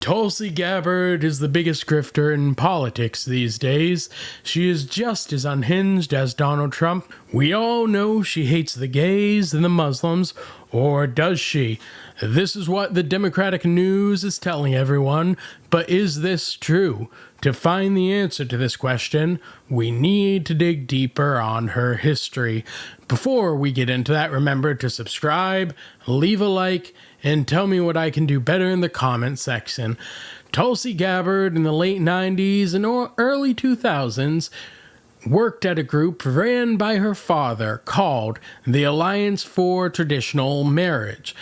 Tulsi Gabbard is the biggest grifter in politics these days. She is just as unhinged as Donald Trump. We all know she hates the gays and the Muslims, or does she? This is what the Democratic news is telling everyone, but is this true? To find the answer to this question, we need to dig deeper on her history. Before we get into that, remember to subscribe, leave a like, and tell me what I can do better in the comment section. Tulsi Gabbard in the late 90s and early 2000s worked at a group ran by her father called the Alliance for Traditional Marriage.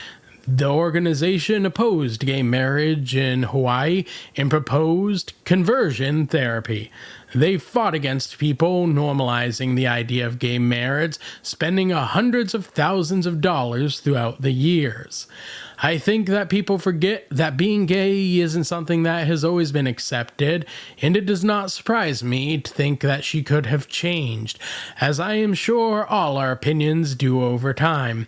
The organization opposed gay marriage in Hawaii and proposed conversion therapy. They fought against people normalizing the idea of gay marriage, spending hundreds of thousands of dollars throughout the years. I think that people forget that being gay isn't something that has always been accepted, and it does not surprise me to think that she could have changed, as I am sure all our opinions do over time.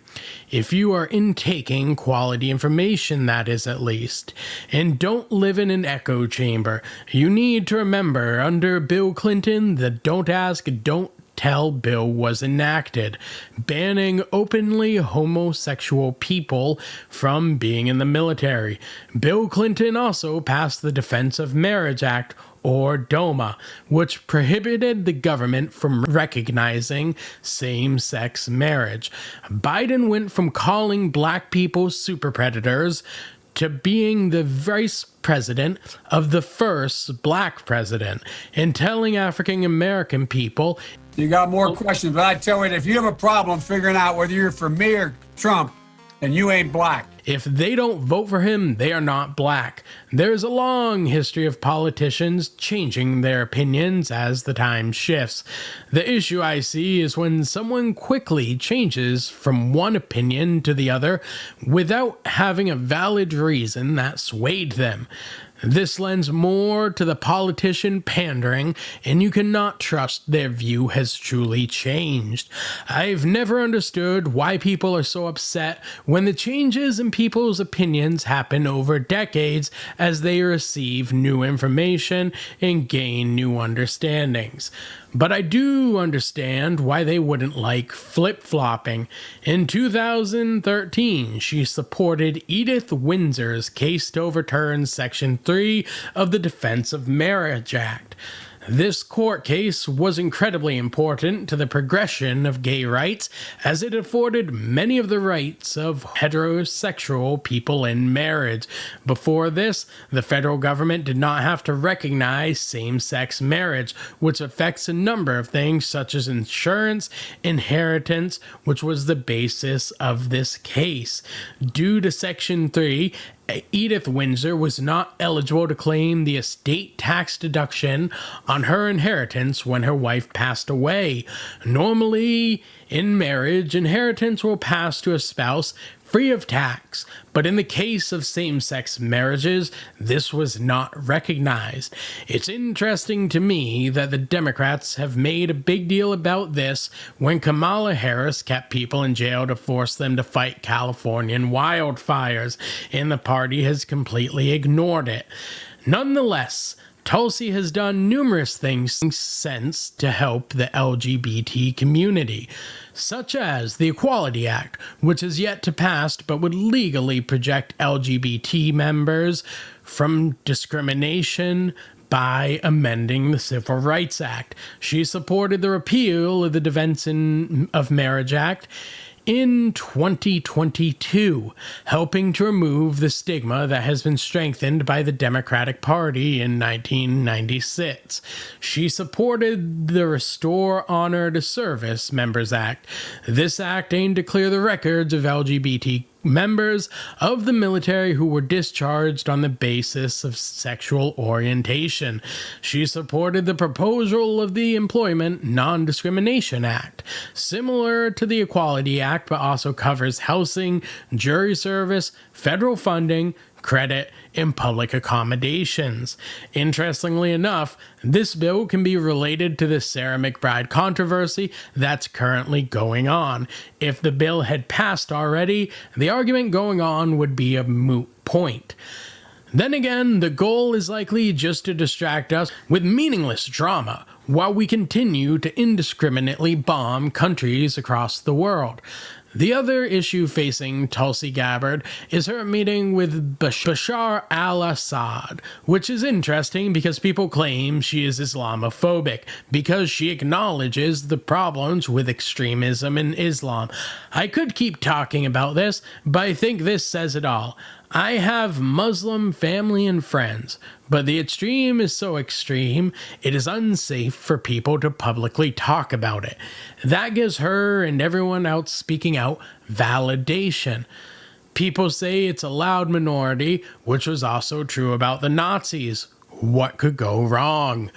If you are intaking quality information, that is at least, and don't live in an echo chamber. You need to remember, under Bill Clinton, the Don't Ask, Don't Tell bill was enacted, banning openly homosexual people from being in the military. Bill Clinton also passed the Defense of Marriage Act, or DOMA, which prohibited the government from recognizing same-sex marriage. Biden went from calling black people super predators to being the vice president of the first black president and telling African American people, you got more questions, but I tell you, if you have a problem figuring out whether you're for me or Trump, then you ain't black. If they don't vote for him, they are not black. There's a long history of politicians changing their opinions as the time shifts. The issue I see is when someone quickly changes from one opinion to the other without having a valid reason that swayed them. This lends more to the politician pandering, and you cannot trust their view has truly changed. I've never understood why people are so upset when the changes in people's opinions happen over decades as they receive new information and gain new understandings. But I do understand why they wouldn't like flip-flopping. In 2013, she supported Edith Windsor's case to overturn Section 3 of the Defense of Marriage Act. This court case was incredibly important to the progression of gay rights, as it afforded many of the rights of heterosexual people in marriage. Before this, the federal government did not have to recognize same-sex marriage, which affects a number of things such as insurance, inheritance, which was the basis of this case. Due to Section 3, Edith Windsor was not eligible to claim the estate tax deduction on her inheritance when her wife passed away. Normally, in marriage, inheritance will pass to a spouse free of tax, but in the case of same-sex marriages, this was not recognized. It's interesting to me that the Democrats have made a big deal about this when Kamala Harris kept people in jail to force them to fight Californian wildfires, and the party has completely ignored it. Nonetheless, Tulsi has done numerous things since to help the LGBT community, such as the Equality Act, which is yet to pass but would legally protect LGBT members from discrimination by amending the Civil Rights Act. She supported the repeal of the Defense of Marriage Act in 2022, helping to remove the stigma that has been strengthened by the Democratic Party in 1996. She supported the Restore Honor to Service Members Act. This act aimed to clear the records of LGBT members of the military who were discharged on the basis of sexual orientation. She supported the proposal of the Employment Non-Discrimination Act, similar to the Equality Act, but also covers housing, jury service, federal funding, credit, and public accommodations. Interestingly enough, this bill can be related to the Sarah McBride controversy that's currently going on. If the bill had passed already, the argument going on would be a moot point. Then again, the goal is likely just to distract us with meaningless drama while we continue to indiscriminately bomb countries across the world. The other issue facing Tulsi Gabbard is her meeting with Bashar al-Assad, which is interesting because people claim she is Islamophobic because she acknowledges the problems with extremism in Islam. I could keep talking about this, but I think this says it all. I have Muslim family and friends, but the extreme is so extreme, it is unsafe for people to publicly talk about it. That gives her and everyone else speaking out validation. People say it's a loud minority, which was also true about the Nazis. What could go wrong?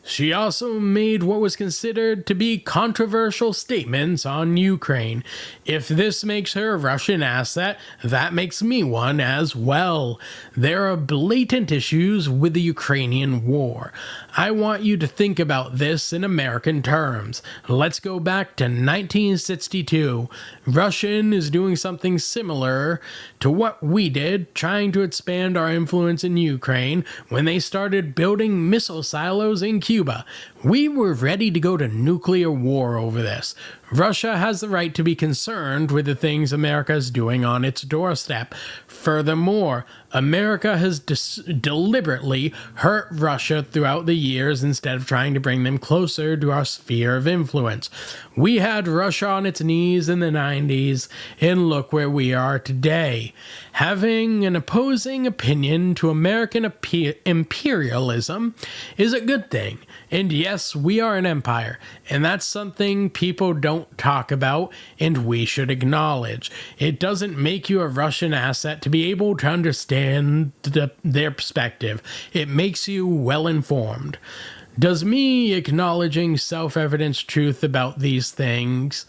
She also made what was considered to be controversial statements on Ukraine. If this makes her a Russian asset, that makes me one as well. There are blatant issues with the Ukrainian war. I want you to think about this in American terms. Let's go back to 1962. Russia is doing something similar to what we did, trying to expand our influence in Ukraine when they started building missile silos in Cuba. We were ready to go to nuclear war over this. Russia has the right to be concerned with the things America is doing on its doorstep. Furthermore, America has deliberately hurt Russia throughout the years instead of trying to bring them closer to our sphere of influence. We had Russia on its knees in the 90s, and look where we are today. Having an opposing opinion to American imperialism is a good thing. And yes, we are an empire, and that's something people don't talk about and we should acknowledge. It doesn't make you a Russian asset to be able to understand their perspective. It makes you well informed. Does me acknowledging self-evident truth about these things,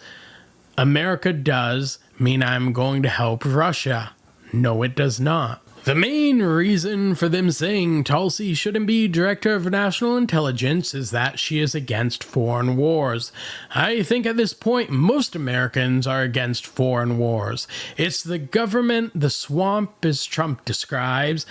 America does, mean I'm going to help Russia? No, it does not. The main reason for them saying Tulsi shouldn't be Director of National Intelligence is that she is against foreign wars. I think at this point most Americans are against foreign wars. It's the government, the swamp as Trump describes,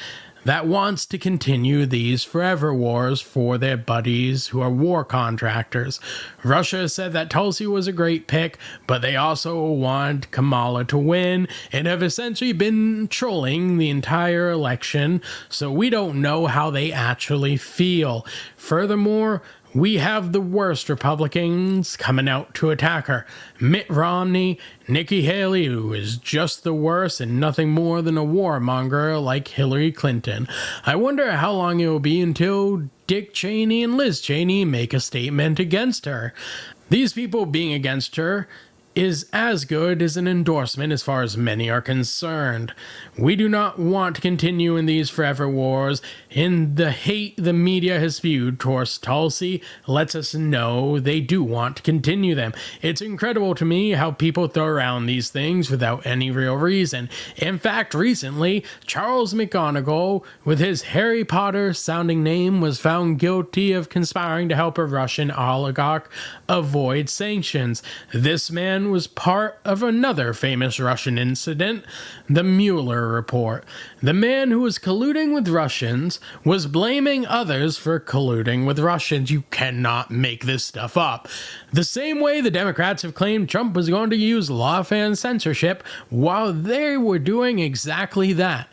that wants to continue these forever wars for their buddies who are war contractors. Russia said that Tulsi was a great pick, but they also want Kamala to win and have essentially been trolling the entire election, so we don't know how they actually feel. Furthermore, we have the worst Republicans coming out to attack her. Mitt Romney, Nikki Haley, who is just the worst and nothing more than a warmonger like Hillary Clinton. I wonder how long it will be until Dick Cheney and Liz Cheney make a statement against her. These people being against her is as good as an endorsement as far as many are concerned. We do not want to continue in these forever wars, and the hate the media has spewed towards Tulsi lets us know they do want to continue them. It's incredible to me how people throw around these things without any real reason. In fact, recently, Charles McGonigal, with his Harry Potter sounding name, was found guilty of conspiring to help a Russian oligarch avoid sanctions. This man was part of another famous Russian incident, the Mueller report. The man who was colluding with Russians was blaming others for colluding with Russians. You cannot make this stuff up. The same way the Democrats have claimed Trump was going to use lawfare and censorship while they were doing exactly that.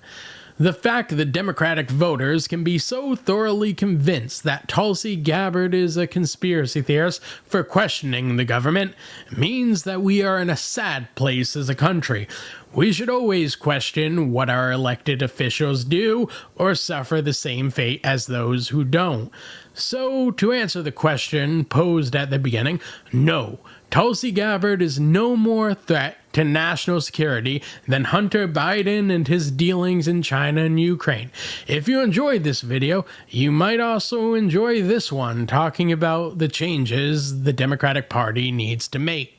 The fact that Democratic voters can be so thoroughly convinced that Tulsi Gabbard is a conspiracy theorist for questioning the government means that we are in a sad place as a country. We should always question what our elected officials do or suffer the same fate as those who don't. So, to answer the question posed at the beginning, no, Tulsi Gabbard is no more a threat to national security than Hunter Biden and his dealings in China and Ukraine. If you enjoyed this video, you might also enjoy this one talking about the changes the Democratic Party needs to make.